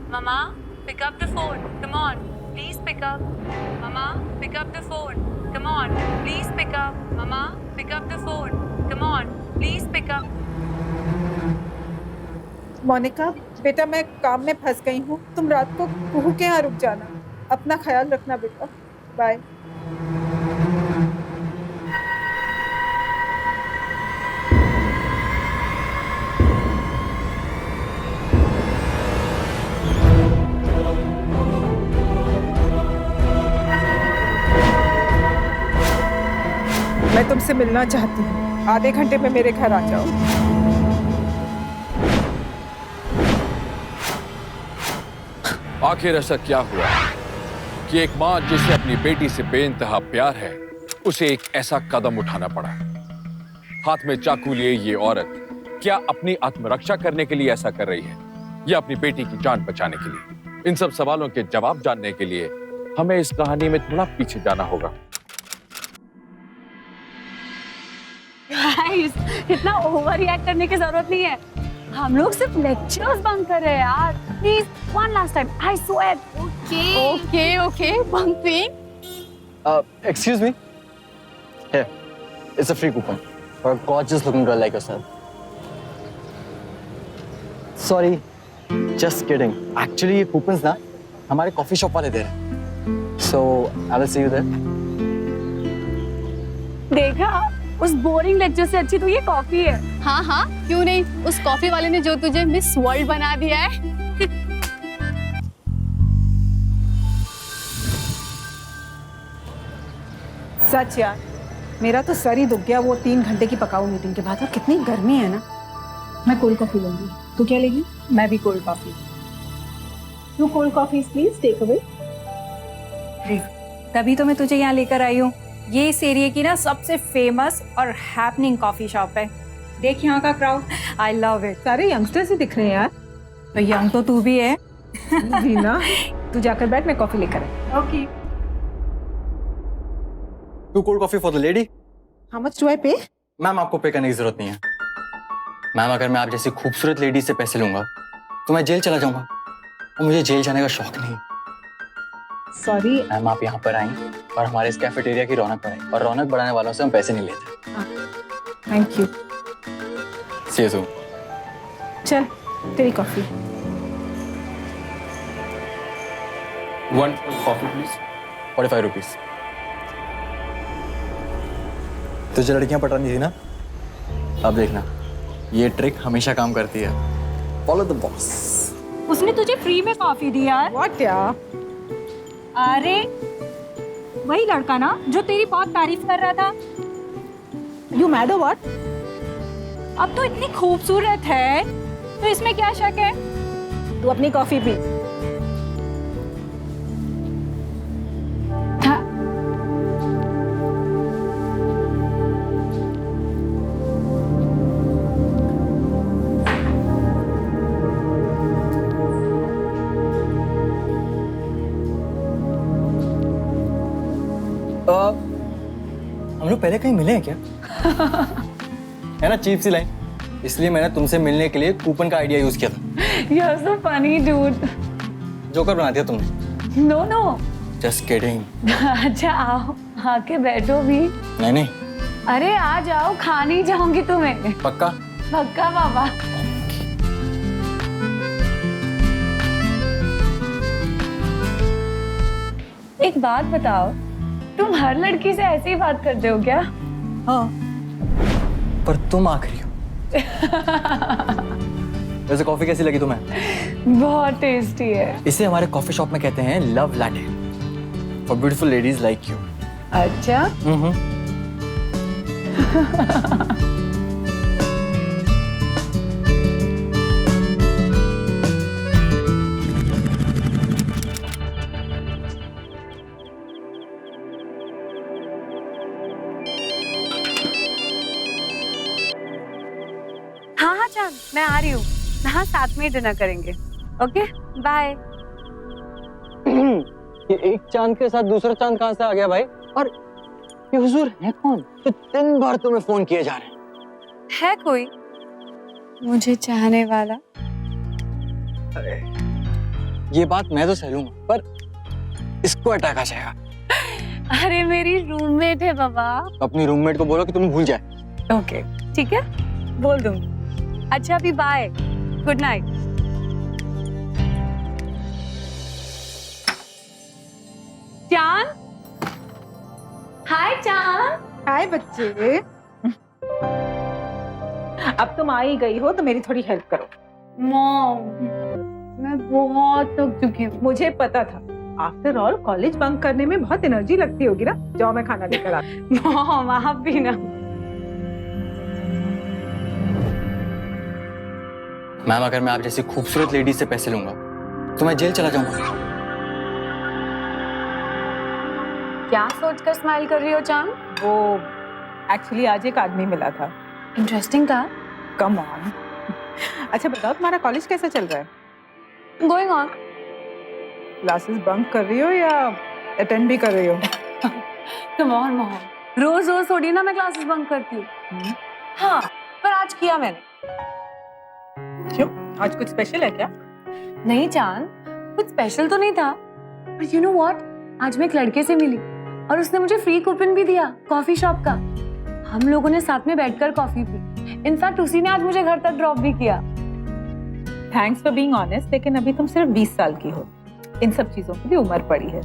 Mama, pick up the phone. Come on, please pick up. Mama, pick up the phone. Come on, please pick up. Mama, pick up the phone. Come on, please pick up. Monika, बेटा मैं काम में फंस गई हूँ। तुम रात को कुहू के यहाँ रुक जाना। अपना ख्याल रखना बेटा। बाय। मैं तुमसे मिलना चाहती हूँ। आधे घंटे में मेरे घर आ जाओ। आखिर ऐसा क्या हुआ कि एक माँ जिसे अपनी बेटी से बेइंतहा प्यार है, उसे एक ऐसा कदम उठाना पड़ा। हाथ में चाकू लिए ये औरत क्या अपनी आत्मरक्षा करने के लिए ऐसा कर रही है या अपनी बेटी की जान बचाने के लिए? इन सब सवालों के जवाब जानने के लिए हमें इस कहानी में थोड़ा पीछे जाना होगा। गाइस, इतना ओवर रिएक्ट करने की जरूरत नहीं है। हम लोग सिर्फ लेक्चर्स बंक कर रहे हैं यार। Please one last time, I swear. Okay bunking. Excuse me. Here, it's a free coupon for a gorgeous looking girl like yourself. Sorry, just kidding. Actually, ये coupons ना हमारे coffee shop वाले दे रहे हैं. So I will see you there. देखा, उस boring lecture से अच्छी तो ये कॉफी है। हाँ, क्यों नहीं। उस कॉफी वाले ने जो तुझे मिस वर्ल्ड बना दिया है। सच यार, मेरा तो सर ही दुख गया वो 3 घंटे की पकाऊ मीटिंग के बाद। और कितनी गर्मी है ना। मैं कोल्ड कॉफी लूंगी। तू क्या लेगी? मैं भी cold coffee. Two cold coffee please, take away. तभी तो मैं तुझे यहाँ लेकर आई हूँ। ये इस एरिया की ना सबसे फेमस और हैपनिंग कॉफी शॉप है। देख यहाँ का क्राउड, आई लव इट। सारे यंगस्टर्स ही दिख रहे हैं यार। तो यंग तो तू भी है। रीना, तू जाकर बैठ, मैं कॉफी लेकर आई। Okay. Two cold coffee for the lady. How much do I pay? Ma'am आपको पे करने की जरूरत नहीं है। मैम अगर मैं आप जैसी खूबसूरत लेडी से पैसे लूंगा तो मैं जेल चला जाऊंगा और मुझे जेल जाने का शौक नहीं। सॉरी मैम आप यहाँ पर आई और हमारे इस कैफेटेरिया की रौनक बढ़ाई, और रौनक बढ़ाने वालों से हम पैसे नहीं लेते। Thank you. See you soon. चल तेरी coffee. One coffee please. 45 rupees. तुझे लड़कियां पटानी थी ना? अब देखना, ये ट्रिक हमेशा काम करती है। Follow the boss. उसने तुझे फ्री में कॉफी दी यार। व्हाट यार? अरे वही लड़का ना जो तेरी बहुत तारीफ कर रहा था। यू मैड और व्हाट? अब तो इतनी खूबसूरत है तो इसमें क्या शक है? तू अपनी कॉफी पी। हाँ। हम लोग पहले कहीं मिले हैं क्या? है ना चीप सी लाइन, इसलिए मैंने तुमसे मिलने के लिए कूपन का आइडिया यूज किया था। You are so funny dude. Joker बना दिया तुमने। नो। Just kidding. अच्छा आओ, आके बैठो भी। नहीं अरे आ जाओ, खा नहीं जाऊंगी तुम्हें। पक्का? पक्का बाबा। एक बात बताओ, तुम हर लड़की से ऐसे ही बात करते हो क्या? हाँ, पर तुम आखिरी हो। वैसे कॉफी कैसी लगी तुम्हें? बहुत टेस्टी है। इसे हमारे कॉफी शॉप में कहते हैं love latte for beautiful ladies like you. अच्छा। हाँ चांद, मैं आ रही हूँ। हाँ, साथ में डिनर करेंगे। Okay bye. ये एक चांद के साथ दूसरा चांद कहाँ से आ गया भाई? और ये हुजूर है कौन जो 3 बार तुम्हें फोन किए जा रहे हैं? है कोई मुझे चाहने वाला? ये बात मैं तो सह लूंगा, पर इसको अटैक आ जाएगा। अरे मेरी रूममेट है बाबा। अपनी रूममेट को बोलो कि तुम्हें भूल जाए। ओके ठीक है, बोल दूंगी। अच्छा अभी बाय, गुड नाइट। चांद, हाय चांद। हाय बच्चे, अब तुम आ ही गई हो तो मेरी थोड़ी हेल्प करो। मॉम, मैं बहुत थक चुकी हूँ। मुझे पता था, आफ्टर ऑल कॉलेज बंक करने में बहुत एनर्जी लगती होगी ना। जाओ मैं खाना लेकर आती हूँ। मॉम आप भी ना। मैम, अगर मैं आप जैसी खूबसूरत लेडी से पैसे लूंगा तो मैं जेल चला जाऊंगा। क्या सोचकर स्माइल कर रही हो चांद? वो एक्चुअली आज एक आदमी मिला था। इंटरेस्टिंग था। Come on. अच्छा बताओ, तुम्हारा कॉलेज कैसा चल रहा है? Going on. क्लासेस बंक कर रही हो या अटेंड भी कर रही हो? कम ऑन मॉम, रोज रोज थोड़ी ना मैं क्लासेस बंक करती हूँ। हाँ, पर आज किया मैंने। क्यों, आज कुछ स्पेशल है क्या? नहीं चांद, कुछ स्पेशल तो नहीं था, पर यू नो व्हाट, आज मैं एक लड़के से मिली और उसने मुझे फ्री कूपन भी दिया कॉफी शॉप का। हम लोगों ने साथ में बैठकर कॉफी पी। इनफैक्ट उसी ने आज मुझे घर तक ड्रॉप भी किया। थैंक्स फॉर बीइंग ऑनेस्ट, लेकिन अभी तुम सिर्फ 20 साल की हो। इन सब चीजों की भी उम्र पड़ी है।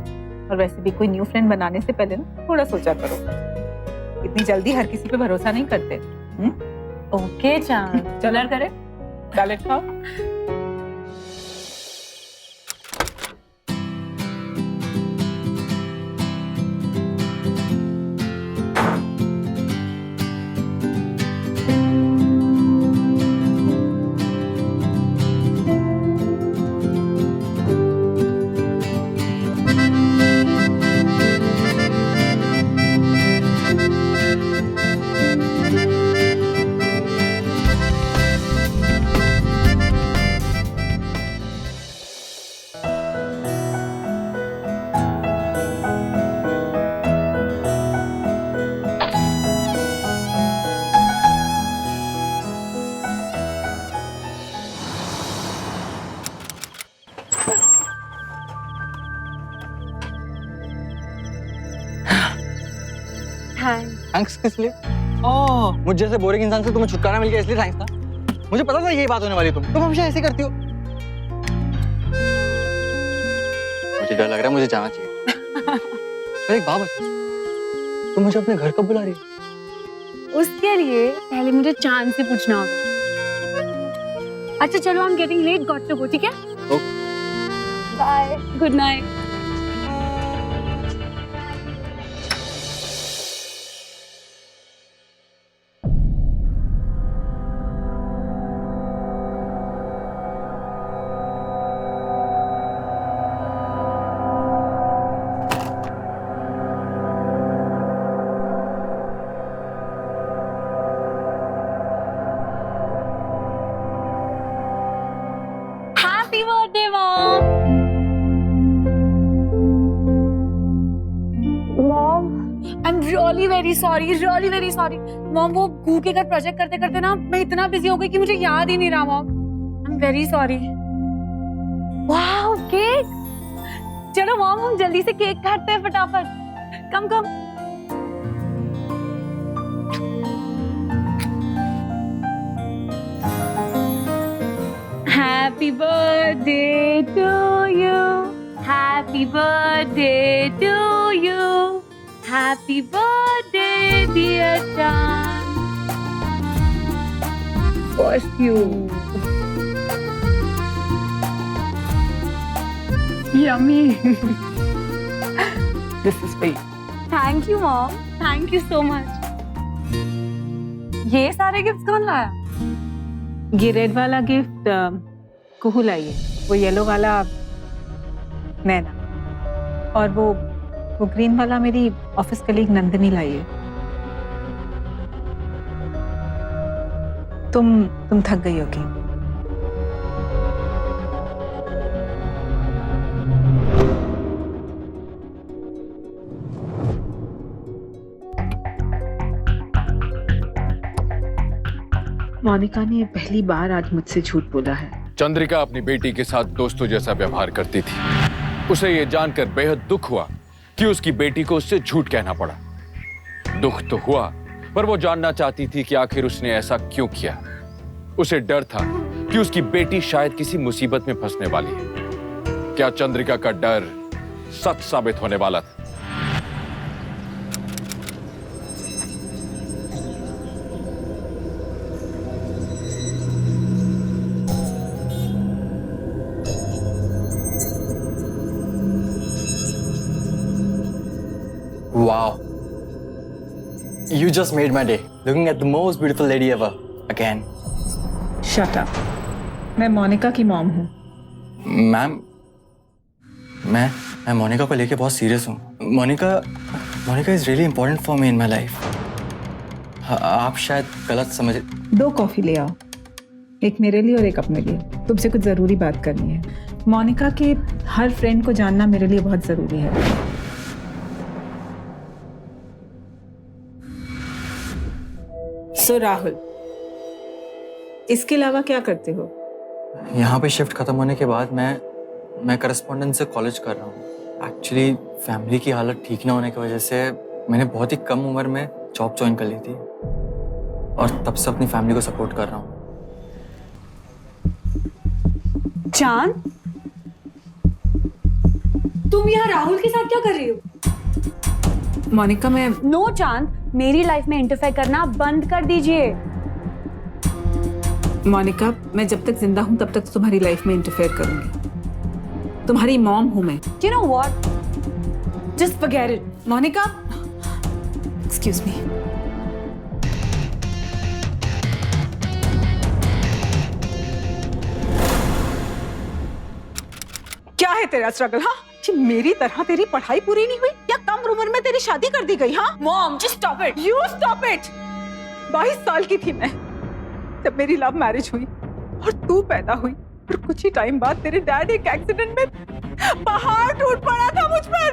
और वैसे भी कोई न्यू फ्रेंड बनाने से पहले ना थोड़ा सोचा करो। इतनी जल्दी हर किसी पे भरोसा नहीं करते। ओके चांद, चलो करे, सैलेड खाओ। थैंक्स किस लिए? ओह, मुझ जैसे बोरिंग इंसान से तुम्हें छुटकारा मिल गया इसलिए थैंक्स था। मुझे पता था यही बात होने वाली। तुम हमेशा ऐसे करती हो। मुझे डर लग रहा है, मुझे जाना चाहिए। पर एक बात बता, तुम मुझे अपने घर कब बुला रही हो? उसके लिए पहले मुझे चांद से पूछना होगा। अच्छा चलो, I am getting late, got to go, ठीक है? Bye, good night. Happy birthday, Mom! Mom, I'm really very sorry, really very sorry. Mom, वो गू के घर प्रोजेक्ट करते करते ना मैं इतना बिजी हो गई कि मुझे याद ही नहीं रहा। Mom, I'm very sorry. Wow, cake! चलो मॉम, हम जल्दी से केक काटते हैं फटाफट। कम कम। Happy birthday to you. Happy birthday to you. Happy birthday, dear Chan. First you. Yummy. This is for you. Thank you, Mom. Thank you so much. ये सारे gift कौन लाया? ये रेड वाला गिफ्ट कुहू लाई है, वो येलो वाला नैना, और वो ग्रीन वाला मेरी ऑफिस कलीग नंदिनी लाई है। तुम थक गई होगी। मोनिका ने पहली बार आज मुझसे झूठ बोला है। चंद्रिका अपनी बेटी के साथ दोस्तों जैसा व्यवहार करती थी। उसे यह जानकर बेहद दुख हुआ कि उसकी बेटी को उससे झूठ कहना पड़ा। दुख तो हुआ, पर वो जानना चाहती थी कि आखिर उसने ऐसा क्यों किया। उसे डर था कि उसकी बेटी शायद किसी मुसीबत में फंसने वाली है। क्या चंद्रिका का डर सच साबित होने वाला था? Wow. You just made my day. Looking at the most beautiful lady ever. Again. Shut up. मैं मोनिका की मॉम हूँ। मैम, मैं मोनिका को लेके बहुत सीरियस हूँ। Monica is really important for me in my life. आप शायद गलत समझ। 2 कॉफी ले आओ, एक मेरे लिए और एक अपने लिए। तुमसे कुछ जरूरी बात करनी है। मोनिका के हर फ्रेंड को जानना मेरे लिए बहुत जरूरी है। सो राहुल, इसके अलावा क्या करते हो? यहाँ पे शिफ्ट खत्म होने के बाद मैं करस्पॉन्डेंस से कॉलेज कर रहा हूँ। एक्चुअली फैमिली की हालत ठीक ना होने की वजह से मैंने बहुत ही कम उम्र में जॉब ज्वाइन कर ली थी और तब से अपनी फैमिली को सपोर्ट कर रहा हूँ। चांद, तुम यहाँ राहुल के साथ क्या कर रही हो? मोनिका, मैं नो चांद, मेरी लाइफ में इंटरफेयर करना बंद कर दीजिए। मोनिका, मैं जब तक जिंदा हूं तब तक तुम्हारी लाइफ में इंटरफेयर करूंगी। तुम्हारी मॉम हूं मैं। You know what? Just forget it. Monica, excuse me. क्या है तेरा स्ट्रगल? हाँ, कि मेरी तरह तेरी पढ़ाई पूरी नहीं हुई या कम उम्र में तेरी शादी कर दी गई? हाँ Mom, just stop it. You stop it. 22 साल की थी मैं जब मेरी लव मैरिज हुई और तू पैदा हुई, और कुछ ही टाइम बाद तेरे डैड एक एक्सीडेंट में पहाड़ टूट पड़ा था मुझ पर।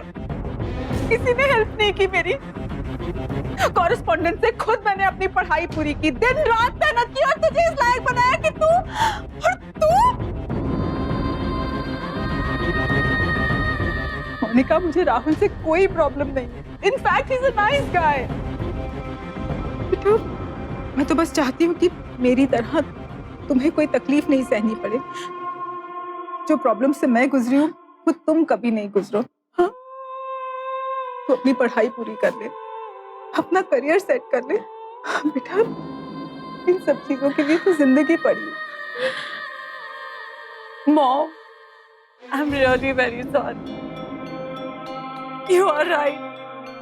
किसी ने हेल्प नहीं की मेरी। कॉरेस्पॉन्डेंट से खुद मैंने अपनी पढ़ाई पूरी की, दिन रात मेहनत की और तुझे इस लायक बनाया कि तू मोनिका, मुझे राहुल से कोई प्रॉब्लम नहीं है। In fact he is a nice guy. बेटा, मैं तो बस चाहती हूँ कि मेरी तरह तुम्हें कोई तकलीफ नहीं सहनी पड़े। जो प्रॉब्लम से मैं गुजरी हूँ वो तुम कभी नहीं गुजरो। हाँ, तो अपनी पढ़ाई पूरी कर ले, अपना करियर सेट कर ले। बेटा, इन सब चीजों के लिए तो जिंदगी पड़ी। Mom, I'm really very sorry. You are right.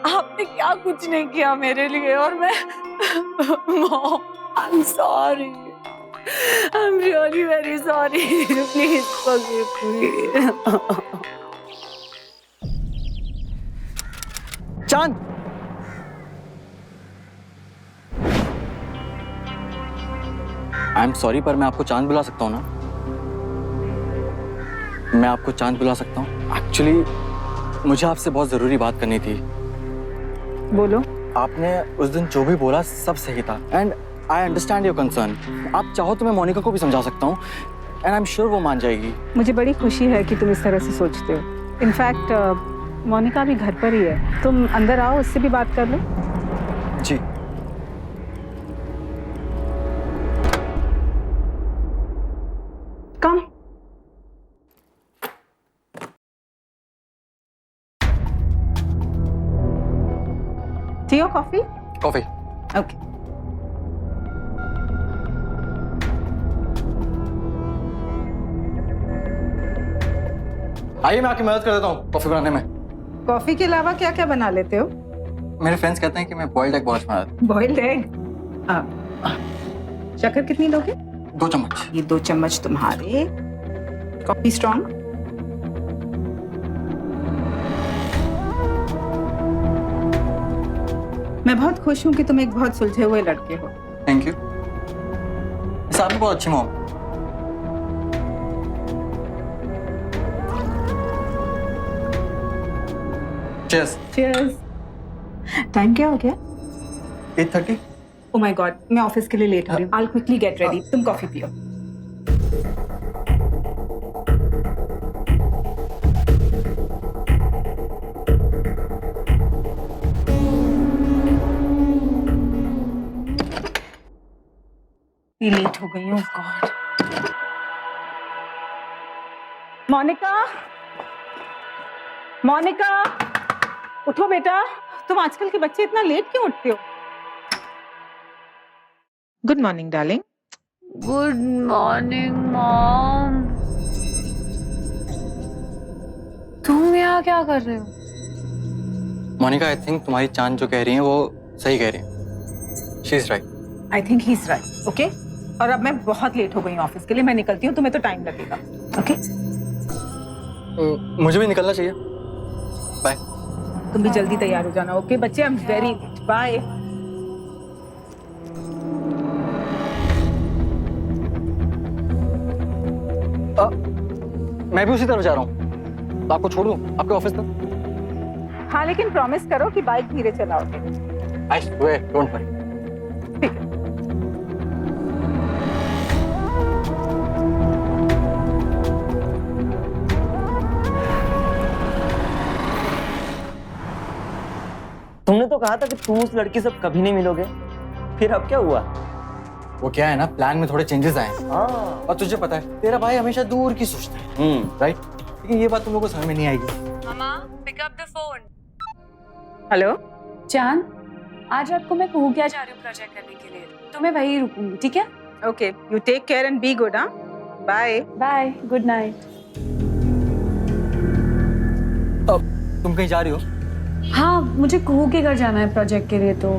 आपने क्या कुछ नहीं किया मेरे लिए और मैं Mom, I'm sorry. I'm really very sorry. Please forgive me. चांद, आई एम सॉरी, पर मैं आपको चांद बुला सकता हूँ ना? मैं आपको चांद बुला सकता हूँ? एक्चुअली मुझे आपसे बहुत जरूरी बात करनी थी। बोलो। आपने उस दिन जो भी बोला सब सही था and I understand your concern. आप चाहो तो मैं मोनिका को भी समझा सकता हूँ एंड आई एम श्योर वो मान जाएगी। मुझे बड़ी खुशी है कि तुम इस तरह से सोचते हो। इनफैक्ट मोनिका भी घर पर ही है, तुम अंदर आओ, उससे भी बात कर लो। जी। कम। टी और कॉफी? कॉफी। ओके। आइए, मैं आपकी मदद कर देता हूँ कॉफी बनाने में। कॉफी के अलावा क्या क्या बना लेते हो? मेरे फ्रेंड्स कहते हैं कि मैं बॉइल्ड एग बहुत अच्छा बनाता बॉइल्ड एग। शक्कर कितनी लोगे? हूँ। 2 चम्मच। ये 2 चम्मच तुम्हारे। Coffee strong? मैं बहुत खुश हूँ कि तुम एक बहुत सुलझे हुए लड़के हो। Thank you. इस आपकी बहुत अच्छी मॉम। चीयर्स। चीयर्स। टाइम क्या हो गया? 8:30। ओह माय गॉड, मैं ऑफिस के लिए लेट हो रही हूँ। I'll quickly get ready. तुम कॉफी पियो। इतनी लेट हो गई हूँ गॉड। मोनिका, मोनिका, उठो बेटा। तुम आजकल के बच्चे इतना लेट क्यों उठते हो? Good morning darling. Good morning mom. तुम यहाँ क्या कर रहे हो? मोनिका, आई थिंक तुम्हारी चांद जो कह रही है वो सही कह रही है। She is right. I think he is right. Okay, और अब मैं बहुत लेट हो गई हूँ ऑफिस के लिए, मैं निकलती हूँ, तुम्हें तो टाइम लगेगा। ओके मुझे भी निकलना चाहिए। बाय। तुम भी जल्दी तैयार हो जाना। ओके बच्चे, I am very late. Bye. मैं भी उसी तरफ जा रहा हूँ, तो आपको छोड़ दूँ आपके ऑफिस तक? हाँ, लेकिन प्रॉमिस करो कि बाइक धीरे चलाओगे। I swear, don't worry. ठीक है। तुमने तो कहा था कि तुम उस लड़की से कभी नहीं मिलोगे, फिर अब क्या हुआ? वो क्या है ना, प्लान में थोड़े चेंजेस आए हैं। हाँ। और तुझे पता है तेरा भाई हमेशा दूर की सोचता है, राइट? लेकिन ये बात तुम लोगों को समझ में नहीं आएगी। Mama, pick up the phone. Hello. चांद, आज रात को मैं कहूँ क्या जा रही हूँ प्रोजेक्ट करने के लिए, तो मैं वहीं रुकूंगी, ठीक है? Okay, you take care and be good. हाँ, बाय। Bye, good night. अब तुम कहीं जा रही हो? हाँ, मुझे कहूँ के घर जाना है प्रोजेक्ट के लिए, तो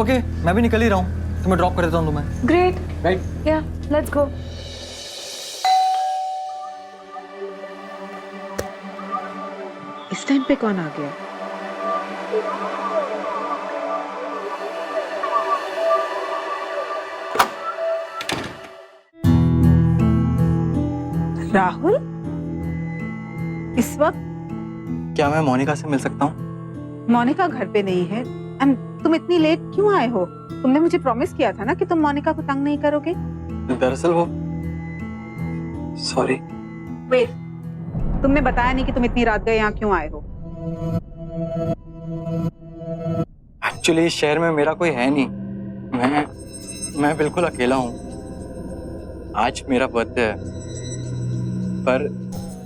ओके, मैं भी निकल ही रहा हूँ, तुम्हें ड्रॉप कर देता हूँ तुम्हें। ग्रेट। राइट। या, लेट्स गो। इस टाइम पे कौन आ गया? राहुल, इस वक्त? क्या मैं मोनिका से मिल सकता हूँ? मोनिका घर पे नहीं है। एंड तुम इतनी लेट क्यों आए हो? तुमने मुझे प्रॉमिस किया था ना कि तुम मोनिका को तंग नहीं करोगे। दरअसल वो, सॉरी। वेट, तुमने बताया नहीं कि तुम इतनी रात गए यहाँ क्यों आए हो? एक्चुअली इस शहर में मेरा कोई है नहीं, मैं बिल्कुल अकेला हूँ। आज मेरा बर्थडे है, पर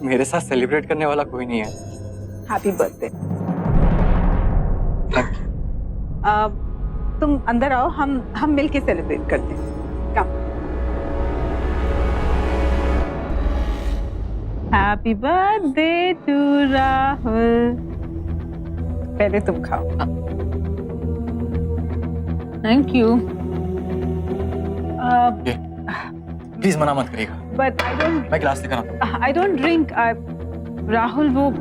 मेरे साथ सेलिब्रेट करने वाला कोई नहीं है। Happy birthday. तुम अंदर आओ, हम मिलके सेलिब्रेट करते हैं। Come. Happy birthday to Rahul. पहले तुम खाओ। Thank you. प्लीज मना मत करिएगा। बट आई डोंट मैं गिलास लेकर आता हूँ। I don't drink. राहुल, वो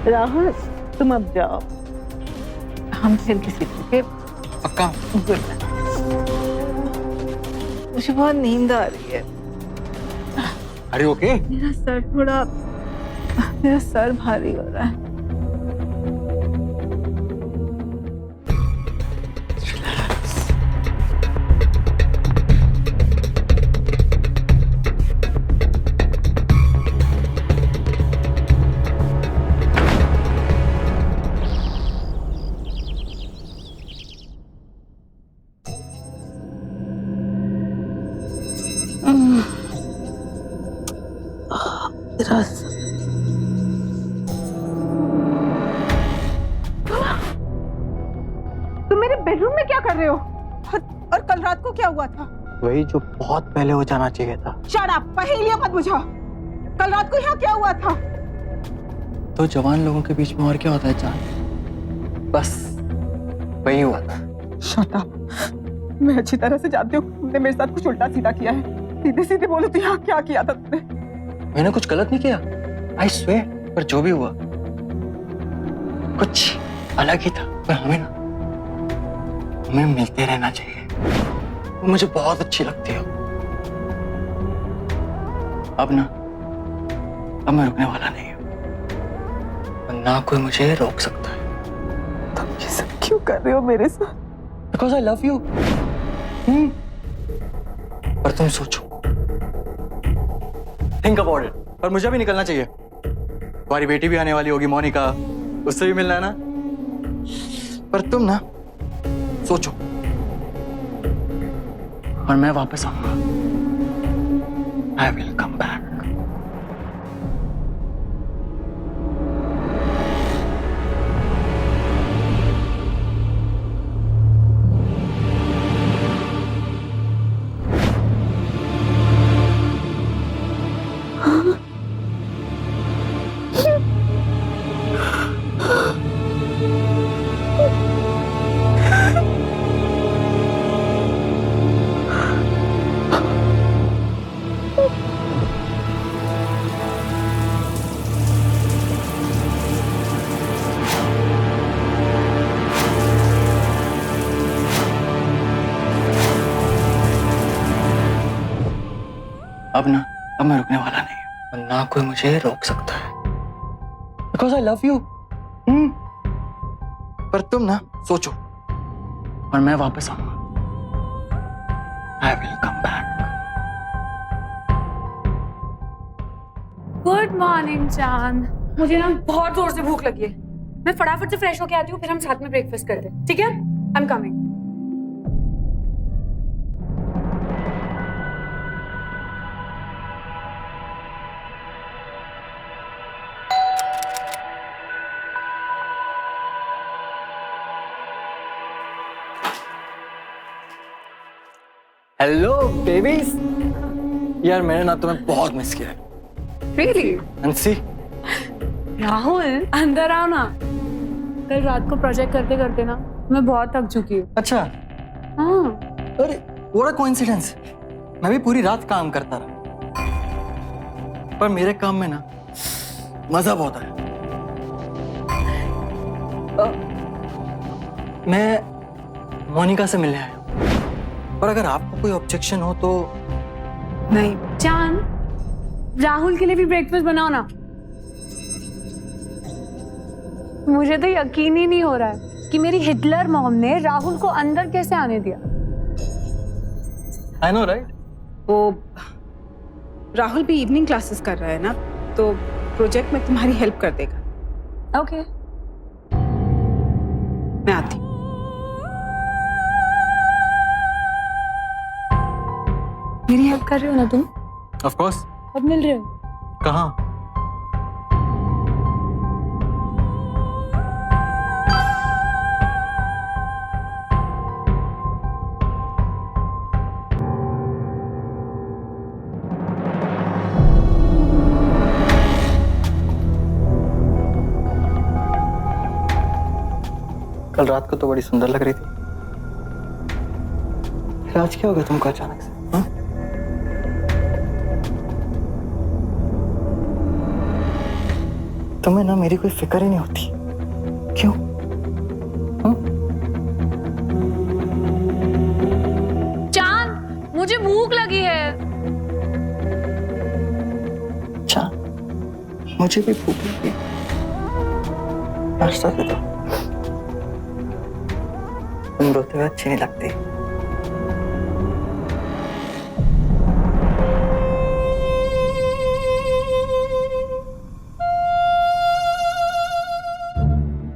राहुल, तुम अब जाओ, हम फिर किसी दिन के। पक्का? Good night. मुझे बहुत नींद आ रही है। अरे ओके? मेरा सर भारी हो रहा है। तुम मेरे बेडरूम में क्या कर रहे हो? और कल रात को क्या हुआ था? वही जो बहुत पहले हो जाना चाहिए था। शट अप, पहेलियां मत बुझाओ। कल रात को यहाँ क्या हुआ था? तो जवान लोगों के बीच में और क्या होता है चांद? बस वही हुआ था। Shut up. मैं अच्छी तरह से जानती हूँ तुमने मेरे साथ कुछ उल्टा सीधा किया है। सीधे सीधे बोलो तो यहाँ क्या किया था तुमने? मैंने कुछ गलत नहीं किया, आई स्वेयर। पर जो भी हुआ कुछ अलग ही था। पर हमें मिलते रहना चाहिए। वो मुझे बहुत अच्छी लगती हो। अब मैं रुकने वाला नहीं हूँ, ना कोई मुझे रोक सकता है। तुम ये सब क्यों कर रहे हो मेरे साथ? Because I love you. पर तुम सोचो, थिंक अबाउट इट। पर मुझे भी निकलना चाहिए, तुम्हारी बेटी भी आने वाली होगी मोनिका, उससे भी मिलना है ना। पर तुम ना सोचो, और मैं वापस आऊंगा। I will come back. अब मैं रुकने वाला नहीं हूं, और ना कोई मुझे रोक सकता है, बिकॉज आई लव यू। पर तुम ना सोचो, और मैं वापस आऊंगा। I will come back. Good morning चांद। मुझे ना बहुत जोर से भूख लगी है, मैं फटाफट से फ्रेश होके आती हूँ, फिर हम साथ में ब्रेकफास्ट करते हैं, ठीक है? I am coming. Hello babies, यार मैंने ना तुम्हें बहुत मिस किया है। Really? अंशी, राहुल अंदर आओ ना। कल रात को प्रोजेक्ट करते करते ना मैं बहुत थक चुकी हूँ। अच्छा, हाँ, अरे व्हाट अ कोइंसिडेंस। मैं भी पूरी रात काम करता रहा, पर मेरे काम में ना मजा बहुत आया। मैं मोनिका से मिलने आया हूँ, और अगर आपको कोई ऑब्जेक्शन हो तो। नहीं चांद, राहुल के लिए भी ब्रेकफास्ट बनाओ ना। मुझे तो यकीन ही नहीं हो रहा है कि मेरी हिटलर मॉम ने राहुल को अंदर कैसे आने दिया। I know right. वो राहुल भी इवनिंग क्लासेस कर रहा है ना, तो प्रोजेक्ट में तुम्हारी हेल्प कर देगा। ओके, मैं आती हूँ। मेरी हेल्प कर रहे हो ना तुम? Of course. अब मिल रहे हो? कहाँ? कल रात को तो बड़ी सुंदर लग रही थी, फिर आज क्या हो गया तुमको अचानक से? हाँ? तुम्हें ना मेरी कोई फिक्र ही नहीं होती, क्यों? चांद, मुझे भूख लगी है। अच्छा, मुझे भी भूख लगी, नाश्ता दे दो। तुम रोते हुए अच्छी नहीं लगती।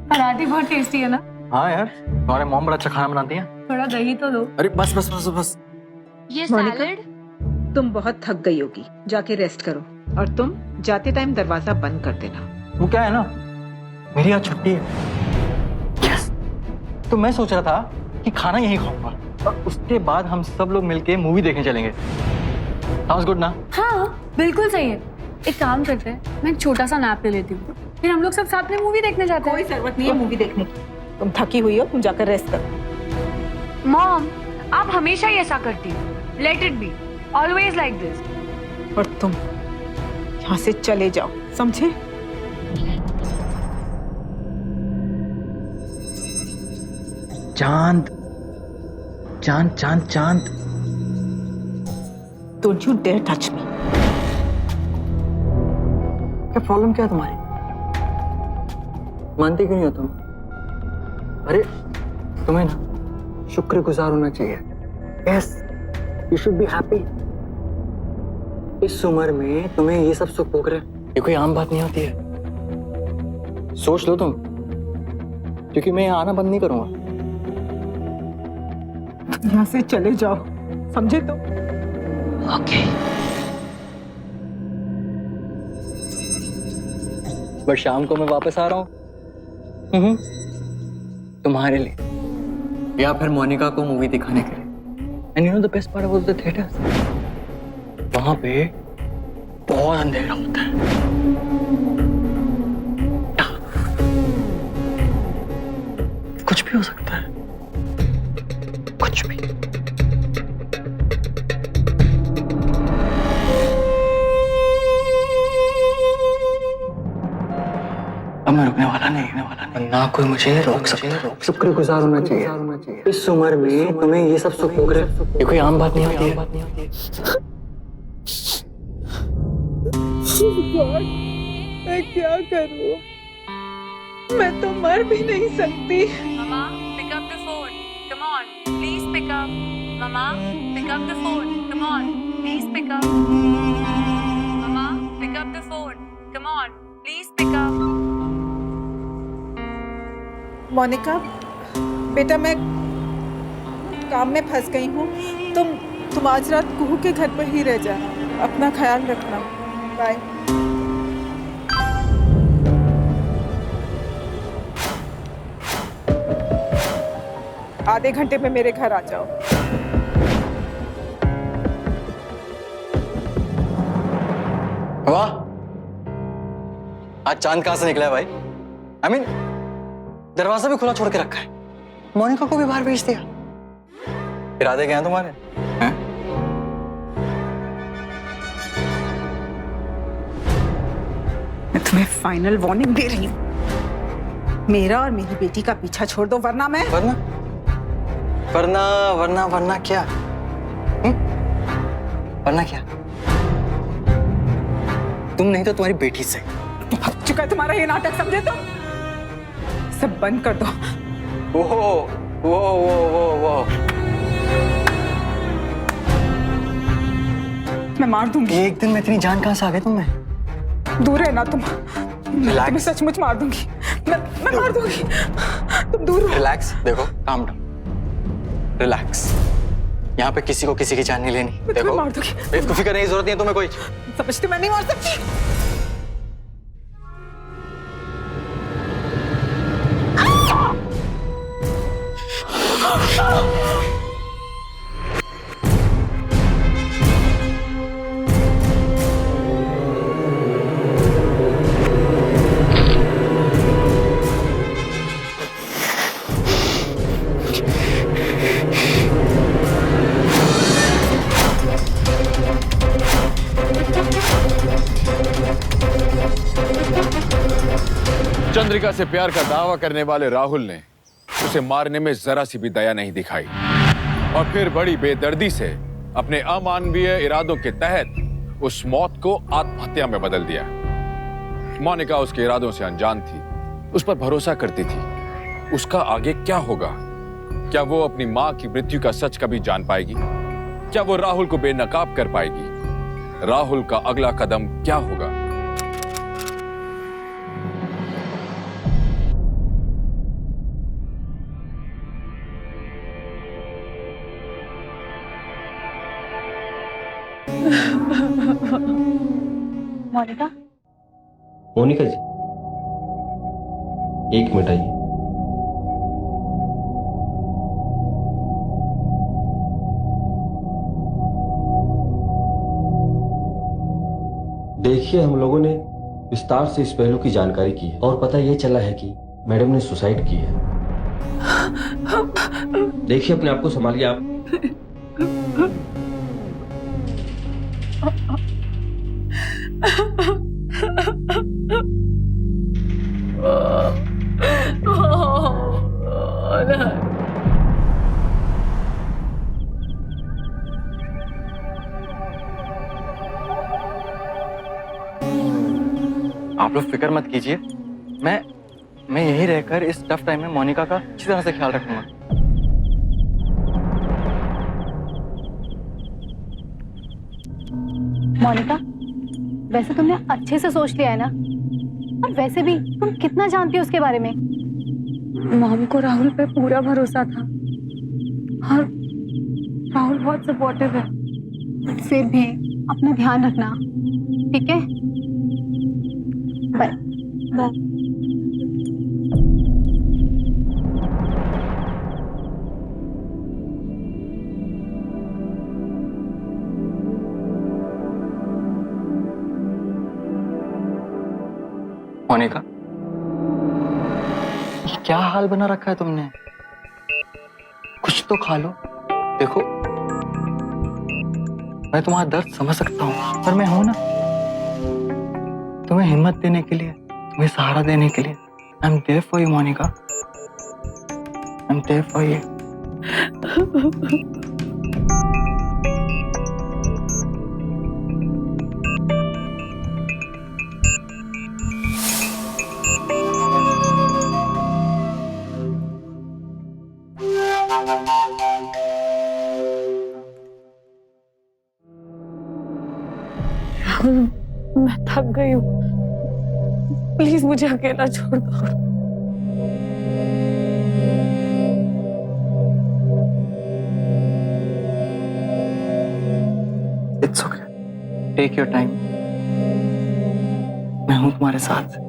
पराठे बहुत टेस्टी है ना? हाँ यार, तुम्हारे मॉम बड़ा अच्छा खाना बनाती हैं। थोड़ा दही तो लो। अरे बस बस बस बस। ये मोनिका? सैलेड? तुम बहुत थक गई होगी, जाके रेस्ट करो, और तुम जाते टाइम दरवाजा बंद कर देना। वो क्या है ना, मेरी आज छुट्टी है। यस। तो मैं सोच रहा था कि खाना यहीं खाऊंगा, और उसके बाद हम सब लोग मिलके मूवी देखने चलेंगे। Sounds good ना? हाँ, बिल्कुल सही है। एक काम करते हैं, मैं एक छोटा सा नैप ले लेती हूँ, फिर हम लोग सब साथ में मूवी देखने जाते हैं। कोई जरूरत नहीं है मूवी देखने की, तुम थकी हुई हो, तुम जाकर रेस्ट करो। मॉम, आप हमेशा ही ऐसा करती हो। Let it be, always like this. और तुम यहाँ से चले जाओ, समझे? चांद चांद चांद चांद, don't you dare touch me. क्या प्रॉब्लम क्या है तुम्हारी? मानती क्यों नहीं हो तुम? अरे तुम्हें ना शुक्रगुजार होना चाहिए, yes, you should be happy. इस उम्र में तुम्हें ये सब सुख भोग रहे, ये कोई आम बात नहीं होती है। सोच लो तुम, क्योंकि मैं यहाँ आना बंद नहीं करूंगा। यहाँ से चले जाओ, समझे तो? ओके। बट शाम को मैं वापस आ रहा हूँ तुम्हारे लिए, या फिर मोनिका को मूवी दिखाने के लिए। And you know the best part about the theatre, वहां पे बहुत अंधेरा होता है। कुछ भी हो सकता है, कुछ भी। अब मैं रुकने वाला नहीं, ना कोई मुझे रोक सकता। शुक्रगुजार होना चाहिए। इस उम्र में तुम्हें ये सब सुख भोग रहे, ये कोई आम बात नहीं होती है। मैं क्या करूं? मैं तो मर भी नहीं सकती। Mama, pick up the phone. Come on, please pick up. Mama, pick up the phone. Come on, please pick up. Mama, pick up the phone. Come on, please pick up. Monika, बेटा मैं काम में फंस गई हूँ। तुम आज रात कुहू के घर पर ही रह जाना। अपना ख्याल रखना। बाय। आधे घंटे में मेरे घर आ जाओ। वाह, आज चांद कहां से निकला है भाई? I mean, दरवाजा भी खुला छोड़ के रखा है। मोनिका को भी बाहर भेज दिया। इरादे क्या हैं तुम्हारे? हैं? मैं तुम्हें फाइनल वार्निंग दे रही हूँ। मेरा और मेरी बेटी का पीछा छोड़ दो, वरना मैं वरना क्या? वरना क्या? तुम नहीं तो तुम्हारी बेटी से। हट चुका है तुम्हारा ये नाटक, समझे तुम? सब बंद कर दो। वो मैं मार दूंगी। एक दिन में इतनी जान कहां से आ गई तुम्हें? दूर है ना तुम। मैं तुम्हें सचमुच मार दूंगी। मैं मार दूंगी। तुम दूर रहो। रिलैक्स, देखो, काम डाउन, रिलैक्स। यहाँ पे किसी को किसी की जान नहीं लेनी। देखो, मार दूंगी। बेवकूफी करने की जरूरत नहीं है तुम्हें कोई। समझते मैं नहीं मार सकती। चंद्रिका से प्यार का दावा करने वाले राहुल ने उसे मारने में जरा सी भी दया नहीं दिखाई और फिर बड़ी बेदर्दी से अपने अमानवीय इरादों के तहत उस मौत को आत्महत्या में बदल दिया। मोनिका उसके इरादों से अनजान थी, उस पर भरोसा करती थी। उसका आगे क्या होगा? क्या वो अपनी मां की मृत्यु का सच कभी जान पाएगी? क्या वो राहुल को बेनकाब कर पाएगी? राहुल का अगला कदम क्या होगा? मोनिका, मोनिका जी, एक मिनट आइए। देखिए, हम लोगों ने विस्तार से इस पहलू की जानकारी की है और पता ये चला है कि मैडम ने सुसाइड की है। देखिए, अपने आप को संभालिए आप। आप लोग फिक्र मत कीजिए, मैं यहीं रहकर इस टफ टाइम में मोनिका का अच्छी तरह से ख्याल रखूंगा। मोनिका, वैसे तुमने अच्छे से सोच लिया है ना? और वैसे भी तुम कितना जानती हो उसके बारे में? मॉम को राहुल पे पूरा भरोसा था और राहुल बहुत सपोर्टिव है। बट फिर भी अपना ध्यान रखना, ठीक है? बाय। बाय। मोनिका, क्या हाल बना रखा है तुमने? कुछ तो खा लो। देखो, मैं तुम्हारा दर्द समझ सकता हूँ, पर मैं हूं ना, तुम्हें हिम्मत देने के लिए, तुम्हें सहारा देने के लिए। I am there for you Monica, I am there for you. Rahul, मैं थक गई हूँ, प्लीज मुझे अकेला छोड़ दो। It's okay, take your time, मैं हूं तुम्हारे साथ।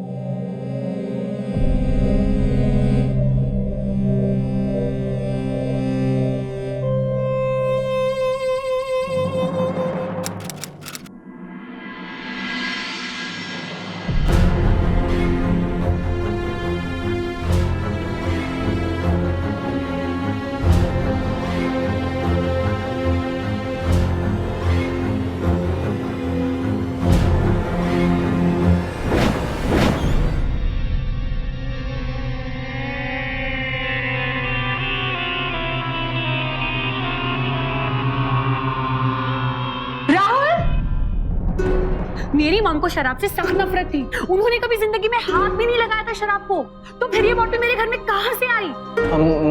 मेरी मॉम को शराब से सख्त नफरत थी। उन्होंने कभी जिंदगी में हाथ भी नहीं लगाया था शराब को। तो फिर ये बोतल मेरे घर में कहां से आई?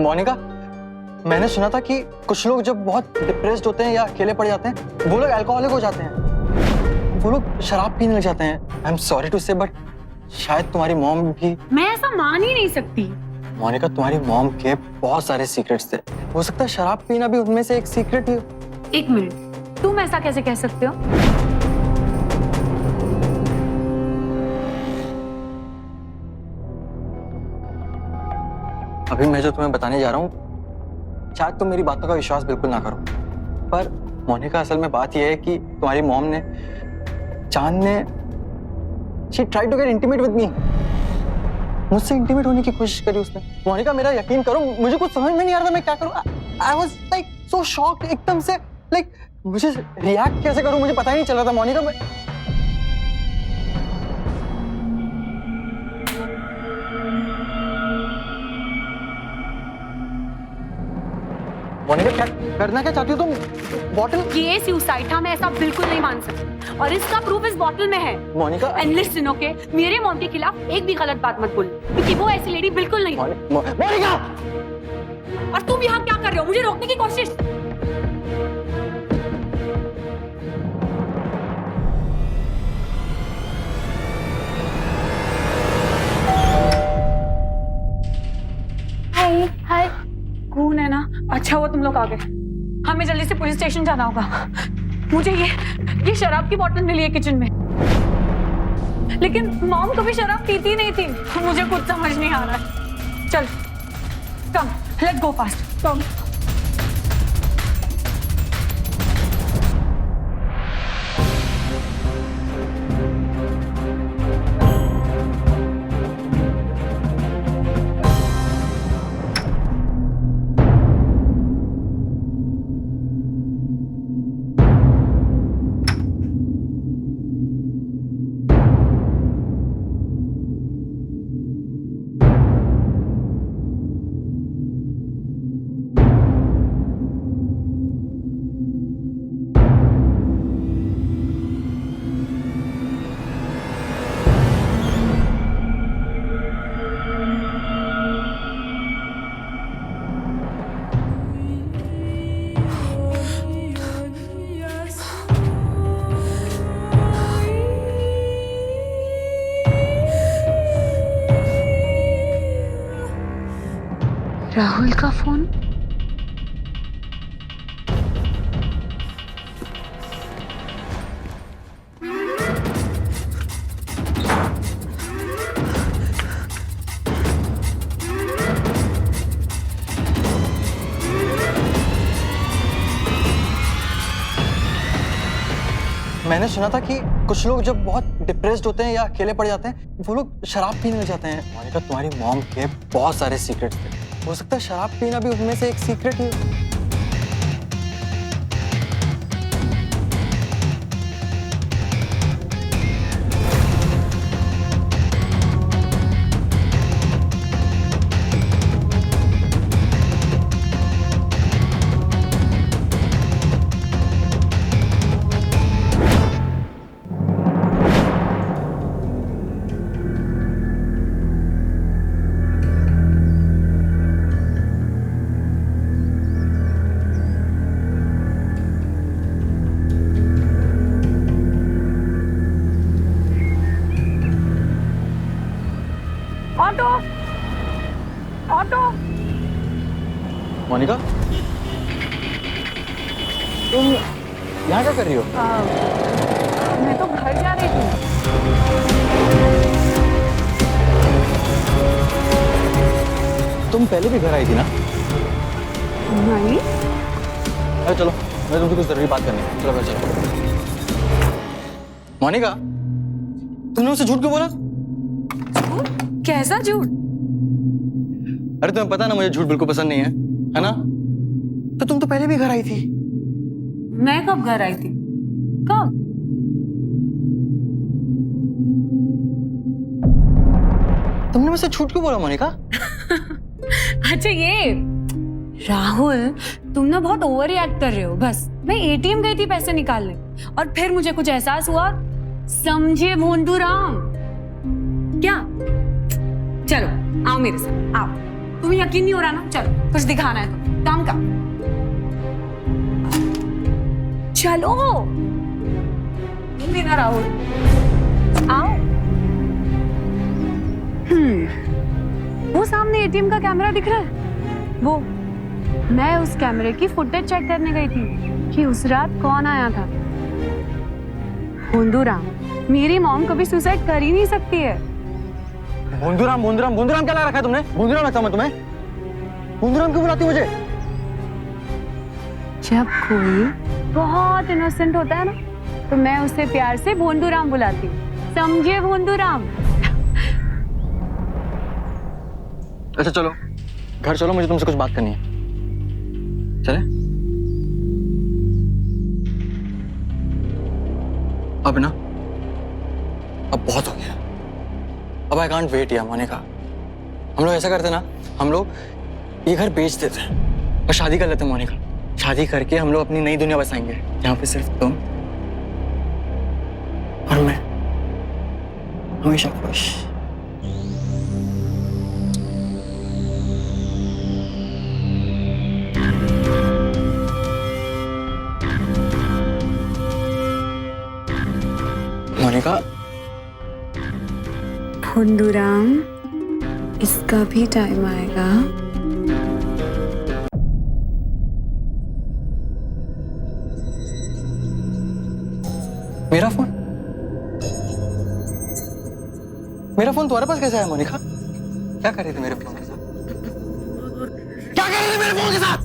मोनिका, मैंने सुना था कि कुछ लोग जब बहुत डिप्रेस्ड होते हैं या अकेले पड़ जाते हैं, वो लोग अल्कोहलिक हो जाते हैं, वो लोग शराब पीने लग जाते हैं। आई एम सॉरी टू से, बट शायद तुम्हारी मॉम भी। मैं ऐसा मान ही नहीं सकती। मोनिका, तुम्हारी मॉम के बहुत सारे सीक्रेट्स थे, हो सकता है शराब पीना भी उनमें से एक सीक्रेट ही हो। एक मिनट, तुम ऐसा कैसे कह सकते हो? अभी मैं जो तुम्हें बताने जा रहा हूँ, शायद तुम मेरी बातों का विश्वास बिल्कुल ना करो, पर मोनिका, असल में बात यह है कि तुम्हारी मॉम ने, चांद ने, she tried to get intimate with me, मुझसे इंटीमेट होने की कोशिश करी उसने। मोनिका, मेरा यकीन करो, मुझे कुछ समझ में नहीं आ रहा था मैं क्या करूँ। I was like so shocked, एकदम से like मुझे रिएक्ट कैसे करूँ मुझे पता ही नहीं चल रहा था। मोनिका, मोनिका, क्या करना क्या चाहती हो तुम? बॉटल? ये सुसाइड था, मैं ऐसा बिल्कुल नहीं मान सकती, और इसका प्रूफ इस बॉटल में है। मोनिका, एंड लिसन, ओके, मेरे मॉम के खिलाफ एक भी गलत बात मत बोल, क्योंकि वो ऐसी लेडी बिल्कुल नहीं। मोनिका! और तुम यहाँ क्या कर रहे हो? मुझे रोकने की कोशिश। हाय हाय, कौन है ना? अच्छा हुआ तुम लोग आ गए। हमें जल्दी से पुलिस स्टेशन जाना होगा। मुझे ये शराब की बोतल मिली है किचन में, लेकिन मॉम कभी शराब पीती नहीं थी। मुझे कुछ समझ नहीं आ रहा है। चल, कम, लेट्स गो फास्ट, कम। राहुल का फोन। मैंने सुना था कि कुछ लोग जब बहुत डिप्रेस्ड होते हैं या अकेले पड़ जाते हैं वो लोग शराब पीने लग जाते हैं। मोनिका, तुम्हारी मॉम के बहुत सारे सीक्रेट्स थे, हो सकता है शराब पीना भी उनमें से एक सीक्रेट ही हो। Auto, auto. मोनिका, तुम यहाँ क्या कर रही हो? मैं तो घर जा रही थी। तुम पहले भी घर आई थी ना? नहीं। अरे चलो, मैं तुमसे कुछ जरूरी बात करनी है। चलो घर चलो। मोनिका, तुमने उसे झूठ क्यों बोला? कैसा झूठ? अरे तुम्हें पता ना मुझे झूठ बिल्कुल पसंद नहीं है ना? तो तुम तो पहले भी घर आई थी। मैं कब घर आई थी? कब? तुमने मुझसे झूठ क्यों बोला मोनिका? अच्छा ये राहुल, तुम ना बहुत ओवर रिएक्ट कर रहे हो। बस मैं एटीएम गई थी पैसे निकालने और फिर मुझे कुछ एहसास हुआ। समझे भोंदू राम? क्या? चलो आओ मेरे साथ, आओ। तुम्हें यकीन नहीं हो रहा ना? चलो कुछ दिखाना है तो काम का। चलो लेना राहुल, आओ। वो सामने एटीएम का कैमरा दिख रहा है? वो मैं उस कैमरे की फुटेज चेक करने गई थी कि उस रात कौन आया था। भोंदूराम, मेरी मॉम कभी सुसाइड कर ही नहीं सकती है। भोंदूराम भोंदूराम भोंदूराम क्या लगा रखा है तुमने? भोंदूराम लगता मैं तुम्हें? भोंदूराम क्यों बुलाती हो मुझे? जब कोई बहुत इनोसेंट होता है ना तो मैं उसे प्यार से भोंदूराम बुलाती हूँ। समझे भोंदूराम? अच्छा चलो घर चलो, मुझे तुमसे कुछ बात करनी है। चले? अब ना, अब बहुत हो गया। अब आई कांट वेट यार मोनिका। हम लोग ऐसा करते ना, हम लोग ये घर बेच देते और शादी कर लेते मोनिका। शादी करके हम लोग अपनी नई दुनिया बसाएंगे जहाँ पे सिर्फ तुम और मैं हमेशा खुश। मोनिका, भोंदूराम, इसका भी टाइम आएगा। मेरा फोन? मेरा फोन तुम्हारे पास कैसे आया मोनिका? क्या कर रही थी मेरे फोन के साथ? क्या कर रही थी मेरे फोन के साथ?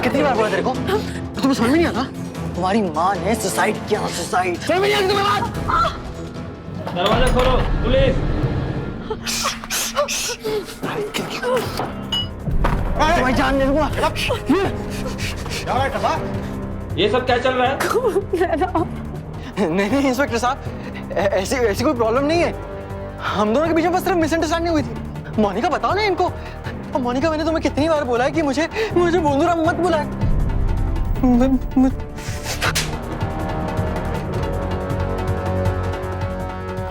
कितनी बार बोला तेरे को? तुम्हें समझ में नहीं आता? तुम्हारी माँ ने सुसाइड किया। सुसाइड समझ में नहीं आती तुम्हें बात? दरवाजा खोलो, पुलिस। भाई जान दे दूंगा। ये सब क्या चल रहा है? नहीं इंस्पेक्टर साहब, ऐसी ऐसी कोई प्रॉब्लम नहीं है। हम दोनों के बीच में बस सिर्फ मिसअंडरस्टैंडिंग हुई थी। मोनिका बताओ ना इनको। मोनिका, मैंने तुम्हें कितनी बार बोला है कि मुझे भोंदूराम मत बुलाए।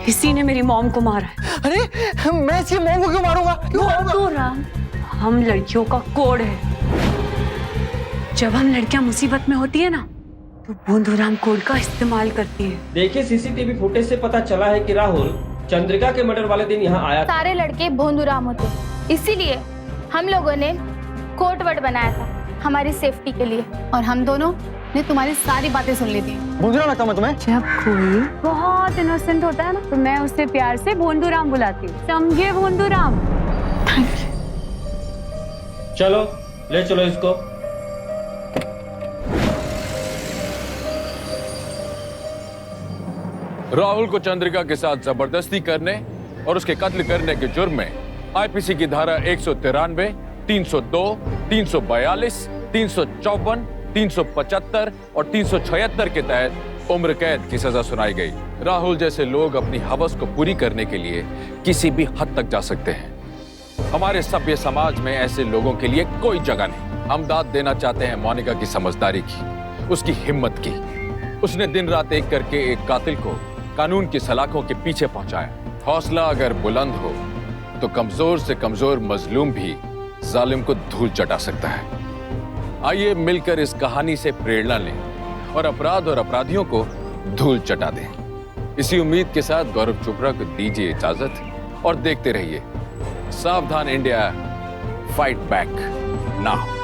इसी ने मेरी मॉम को मारा है। अरे मैं इसकी मॉम को क्यों मारूंगा? भोंदूराम, हम लड़कियों का कोड है। जब हम लड़कियां मुसीबत में होती है ना तो बूंदूराम कोड का इस्तेमाल करती है। देखिए सीसीटीवी फुटेज से पता चला है कि राहुल चंद्रिका के मर्डर वाले दिन यहाँ आया था। सारे लड़के भोंदूराम होते, इसीलिए हम लोगों ने कोड वर्ड बनाया था हमारी सेफ्टी के लिए। और हम दोनों ने तुम्हारी सारी बातें सुन ली थी। बूंदूराम लगता मैं तुम्हें? जब कोई बहुत इनोसेंट होता है ना तो मैं उसे प्यार से भोंदूराम बुलाती हूँ, समझे भोंदूराम? चलो ले चलो इसको। राहुल को चंद्रिका के साथ जबरदस्ती करने और उसके कत्ल करने के जुर्म में आईपीसी की धारा 193, 302, 342, 354, 375 और 376 के तहत उम्र कैद की सजा सुनाई गई। राहुल जैसे लोग अपनी हवस को पूरी करने के लिए किसी भी हद तक जा सकते हैं। हमारे सभ्य समाज में ऐसे लोगों के लिए कोई जगह नहीं। हम दाद देना चाहते हैं मोनिका की समझदारी की, उसकी हिम्मत की। उसने दिन रात एक करके एक कातिल को कानून की सलाखों के पीछे पहुंचाया। हौसला अगर बुलंद हो तो कमजोर से कमजोर मजलूम भी जालिम को धूल चटा सकता है। आइए मिलकर इस कहानी से प्रेरणा लें और अपराध और अपराधियों को धूल चटा दें। इसी उम्मीद के साथ गौरव चोपड़ा को दीजिए इजाजत और देखते रहिए सावधान इंडिया, फाइट बैक नाउ।